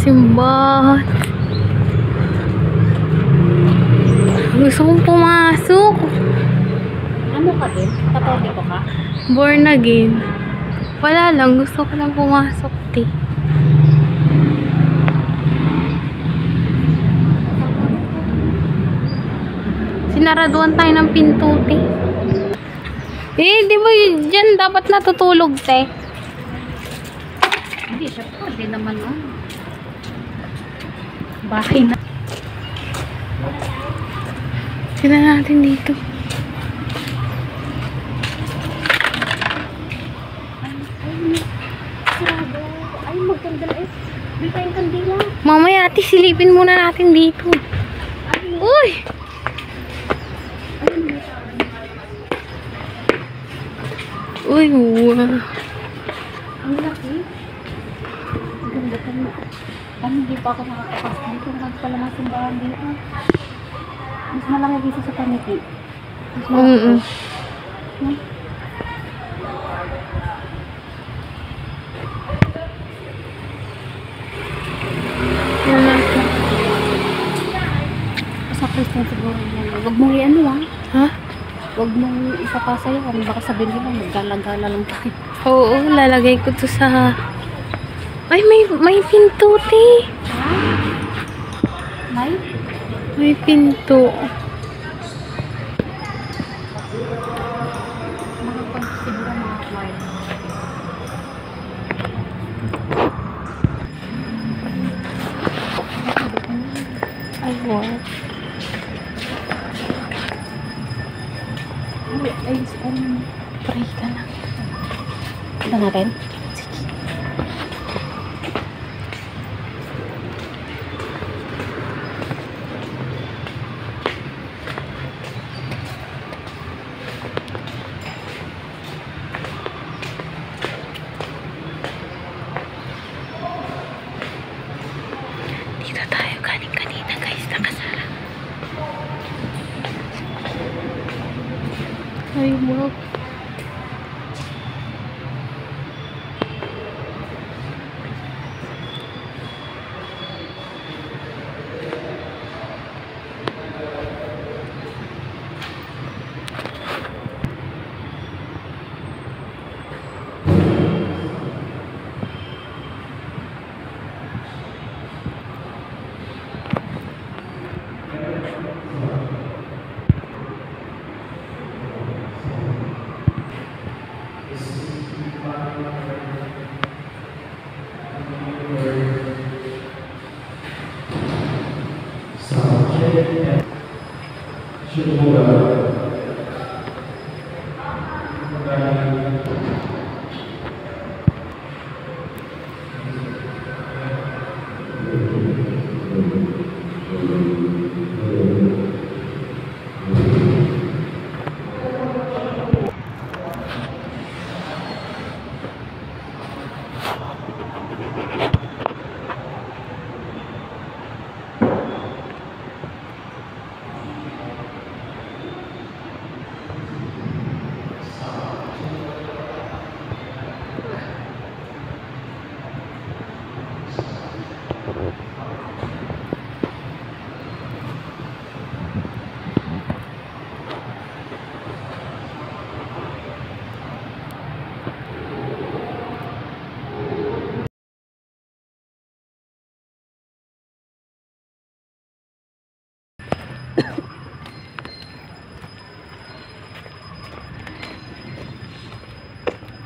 simbahan. Gusto kong pumasok. Ano ka din? Katoliko ka? Born again. Wala lang. Gusto ko lang pumasok, te. Sinaraduan tayo ng pinto, te. Eh, di ba dyan dapat natutulog, te? Hindi, syempre. Hindi naman, oh. Bahay na. Sila natin dito. Sarado. Ay, magkandala eh. May tayong kandila. Mamaya, ate, silipin muna natin dito. Uy! Uy, wow. Ang laki. Ang ganda pa mo. Hindi pa ako nakakapasok dito. Ang pala ng simbahan dito. Mas malaki dito sa paniki. Mas malaki. Hmm? Sa Christian siguro yan. Huwag mong ano lang. Ha? Huwag mong ipapasa yun. Baka sabihin nila, maggala-gala lang tayo. Oo, lalagay ko to sa... Ay, may pinto, te. Ha? May? May pinto. Siguro mga choir. Ay, wow. Ay, Pray ka lang. ito natin. Dito tayo kanina, guys. Nakasara. Ay, wow.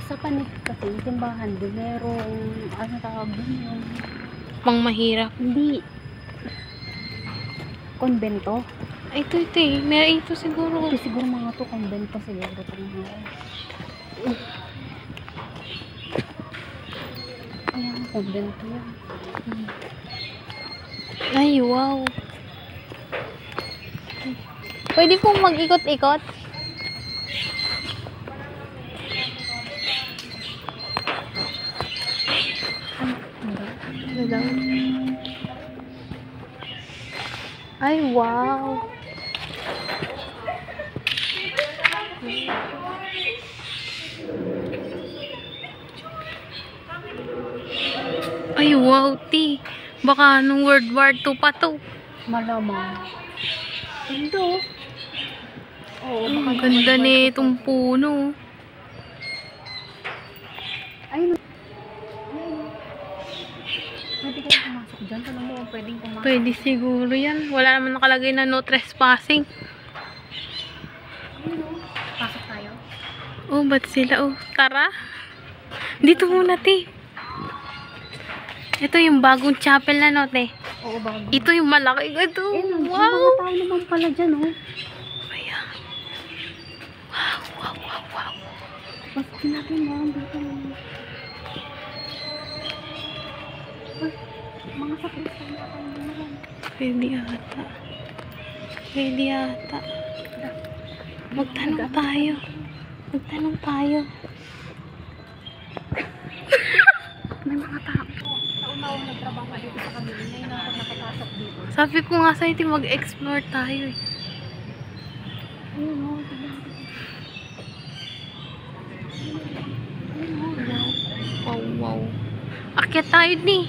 Sa panit kasi, simbahan doon, merong, ano tawag doon yung... Pang mahirap. Hindi. Konbento. Ay, ito, eh. Meron ito siguro. Ito siguro mga to, konbento siguro. Ayan, konbento yan. Ay, wow. Pwede pong mag-ikot-ikot? Ay, wow. Ay, wow, ti. Baka nung World War II pa to. Malamang. Ito. Oo, Ang ganda nitong puno. Ayun. Pwede kayo pumasok dyan. Tanong mo kung pwedeng pumasok. Pwede siguro yan. Wala naman nakalagay na no trespassing. Pasok tayo. Oh, ba't sila? Oh, tara. Dito muna, te. Ito yung bagong chapel na, no, te. Oo, baka. Ito yung malaki. Ito. Wow! Wow. Mga tao naman pala dyan, oh. Ayan. Wow, wow, wow, wow. Pasukin natin lang dito. Uy, mga sakristan na tayo naman. Pwede ata. Pwede ata. Magtanong tayo. Magtanong tayo. May mga tao. Naunawang nagtrabaho dito sa kanila. Ngayon ako nakapasok dito. Sabi ko nga sa ito, mag-explore tayo eh. Ayun, oh. Wow, wow. Akyat tayo ni.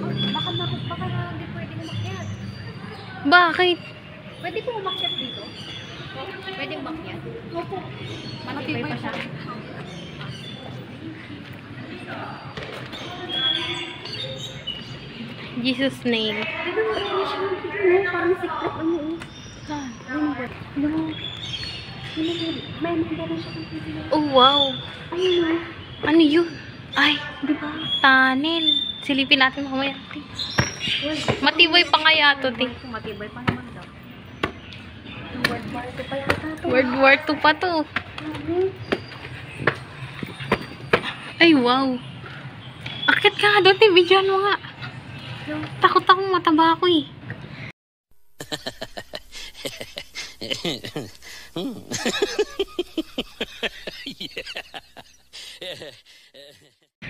Baka hindi pwede umakyat. Bakit? Pwede po umakyat dito? Pwede umakyat? Opo. Matibay pa siya. Jesus name. Dito mo rin siya ng pino. Parang secret ano eh. Ah. Ano mo? May mga rin siya ng pino. Oh, wow. Ayun o. Ano yun? Ay, Di ba? tunnel. Silipin natin mamaya. Te. Matibay pa kaya to, te. Matibay pa naman daw. World War II pa yata to. World War II pa to. Ay, wow. Akit ka nga doon, te. Videoan mo nga. Takot akong mataba ako eh.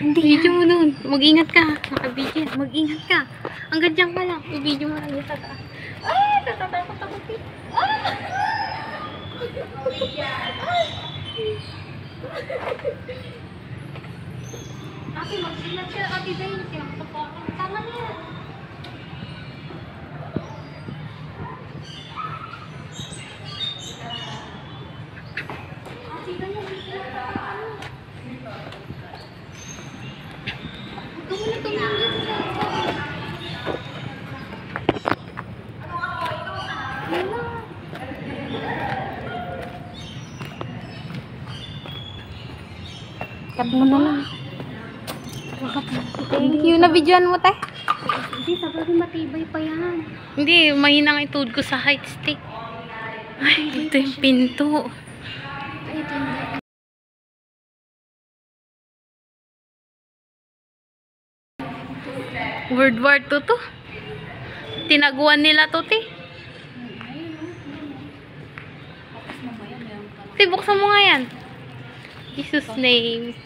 Video mo dun. Mag-ingat ka. Nakabidyo. Mag-ingat ka. Hanggang dyan ka lang. I-video mo lang yung sa taas. Ah! Natatakot ako. Ate, mag-ingat siya. Ate, dahil kinakatok ako. Tama niya. Ate, dahil cut mo na lang. Thank you. Na-videoan mo, te. Hindi, sabi matibay pa yan. Hindi, mahina ang ituod ko sa height stick. Ay, ito yung pinto. Ay, ito yung World War II to. Tinaguan nila to, te. Te, buksan mo nga yan. Jesus name.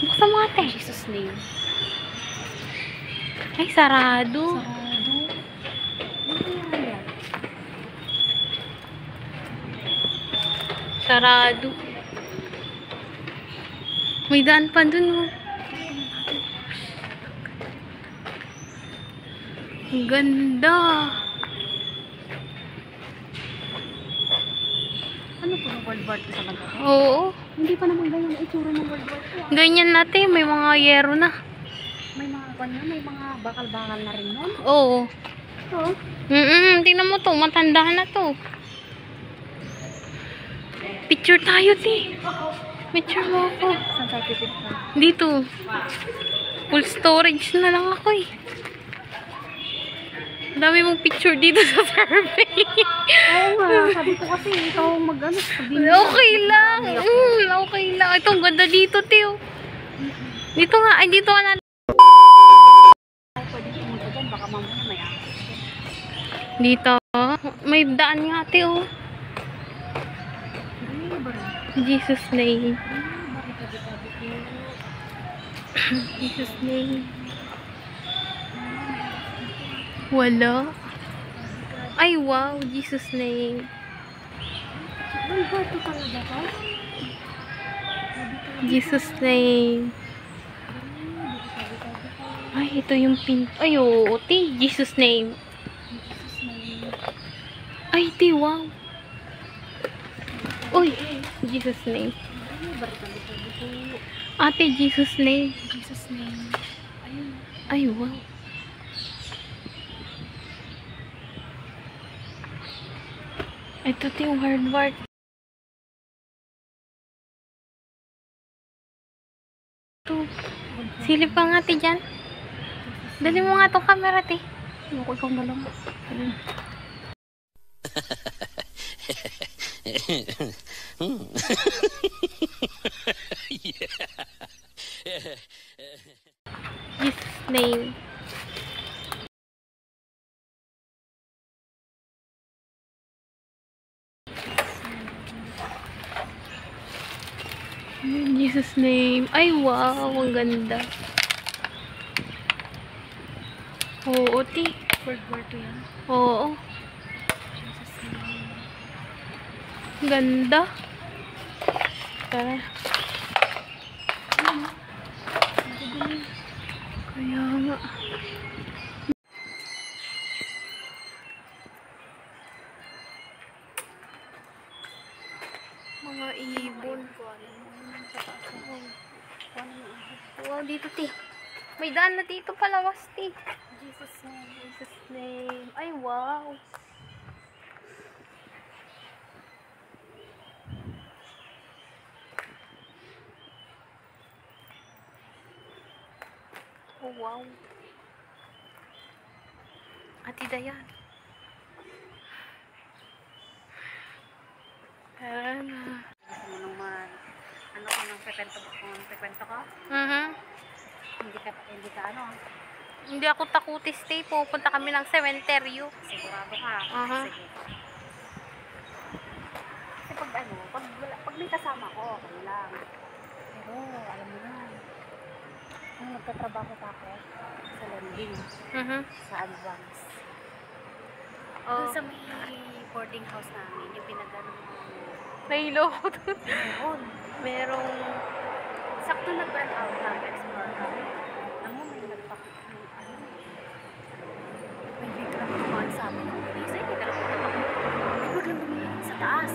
Buksan mo nga, te. Jesus name. Ay, sarado. Sarado. May daan pa dun, oh. Ang ganda. Ano po ng World War II sa Lagos? Oo. Hindi pa naman ganyan ang itsura ng World War II. Ganyan natin. May mga yero na. May mga kanya, may mga bakal-bakal na rin nun. Oo. Oo. Tingnan mo to. Matanda na to. Picture tayo, te. Picture mo ako. Saan tayo pipicture? Dito. Full storage na lang ako eh. Ang dami mong picture dito sa survey. Oo nga, sabi ko kasi ikaw mag-ano. Okay lang. Okay lang. Ito, ang ganda dito, Teo. Dito nga. Ay, dito ka na. Pwede pumunta dyan, baka mamaya may ako. Dito. May daan nga, Teo. Jesus name. Jesus name. Wala. Ay, wow. Jesus name. World War II talaga ka? Jesus name. Ay, ito yung pin. Ay, oo, ti. Jesus name. Jesus name. Ay, ti, wow. Uy, Jesus name. Ay, barkado dito. Ate, Jesus name. Jesus name. Ayun. Ay, wow. Ito, ti, yung hardware. Ito. Silip ka nga, ti, dyan. Dali mo nga itong camera, ti. Ayoko, ikaw na lang. Jesus name. Jesus name. Ay, wow. Ang ganda. Oo, ti. World War II yan. Oo. Jesus name. Ganda. Tara. Kaya nga. Mga ibon. Wow, dito, ti. May daan na dito palawas, ti. Jesus name. Jesus name. Ay, wow. Oh, wow. Ate Dayan. Ayan na. Gusto mo naman, ano ko nang pekwento ko? Hindi ka ano, Hindi ako takutis, te. Pupunta kami ng sementeryo. sigurado ka. Aha. Sige. Kasi pag may kasama ko, okay lang. Pero, alam mo na, nung nagtatrabaho pa ako sa lending, sa advance. Oh. Doon sa may boarding house namin, yung pinagano Nahilo ko dun. noon. Merong... Sakto nag-burn out ng explore kami. Alam mo, may may biglang tumaan sa amin ng pulis. Ay, biglang tumaan sa taas.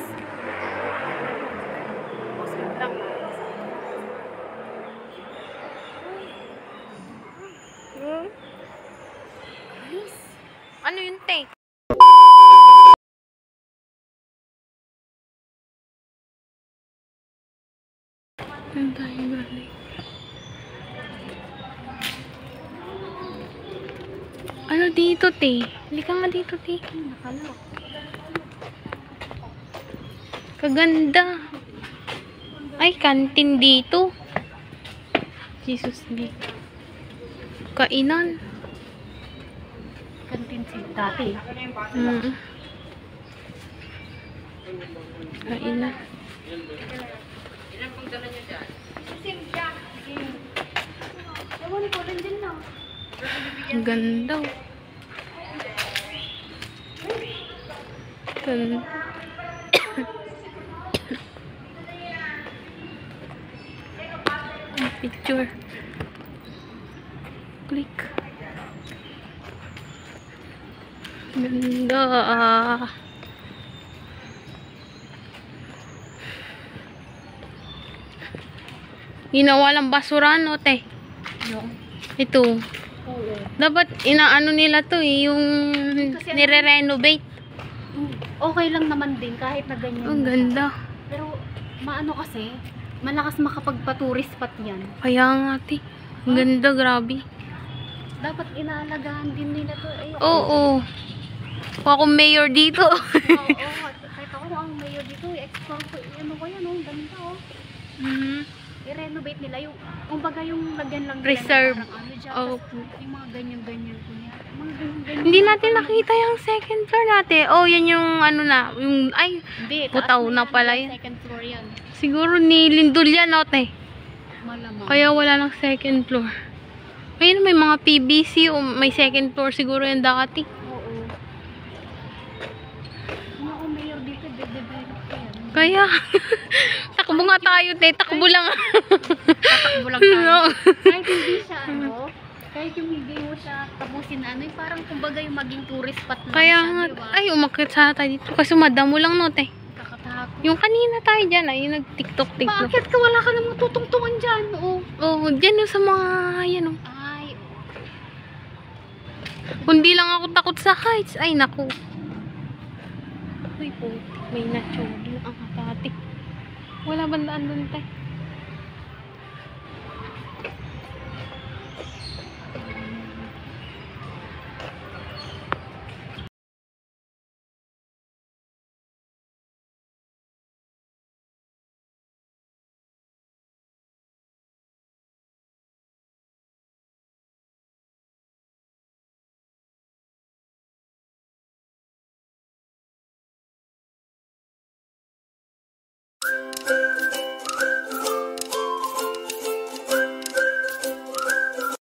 Tapos biglang pulis. Ano yun, te? Ang tayo galing. Ano dito, te? Halika nga dito, te. Nakalok. Kaganda. Ay, kantin dito. Jesus name. Kainan. Kantin si dati. Kainan. Ewan ko rin din na. Ang ganda. Ganda. Ang picture. Click. Ganda. Ginawa lang basura, no, te? No. Ito. Oo. Dapat inaano nila to eh, yung Kasi nire-renovate. Okay lang naman din kahit na ganyan. Ang ganda. Pero maano kasi, malakas makapagpa-tourist spot yan. Kaya nga, te. Ang ganda, grabe. Dapat inaalagaan din nila to. Ay, Oo. Kung ako mayor dito. Oo, kahit ako ang mayor dito, explore ko, ano ko yan, ang ganda oh. I-renovate nila yung, kumbaga yung lagyan lang nila Reserve. ng parang ano dyan, Oh. tas yung mga ganyan-ganyan ko niya. Mga ganyan-ganyan. Hindi natin nakita yung second floor natin. Oh, yan yung ano na. Yung, ay, Hindi, putaw taas na yan, pala yan, yan. second floor yan. Siguro nilindol yan, no, te. Malamang. Kaya wala ng second floor. Ayun, may mga PVC o may second floor siguro yan dati. Oo. Kung ako mayor dito, de-develop ko yan. Kaya, takbo nga tayo, te. Takbo lang. Tatakbo lang tayo. No. Kahit hindi siya, ano, Kahit yung hindi mo siya tapusin na ano, yung parang kumbaga yung maging tourist spot na Kaya siya, nga, diba? ay, umakit sa tayo dito. Kasi madamo lang no, te. Kakatakot. Yung kanina tayo dyan, ay, yung nag-tiktok-tiktok. Bakit ka wala ka namang tutungtungan dyan? Oo. Oo, dyan yung sa mga, yan o. Ay, Kundi lang ako takot sa heights. Ay, naku. Uy, po, may nacho. Ang kapati. Wala bandaan doon, te.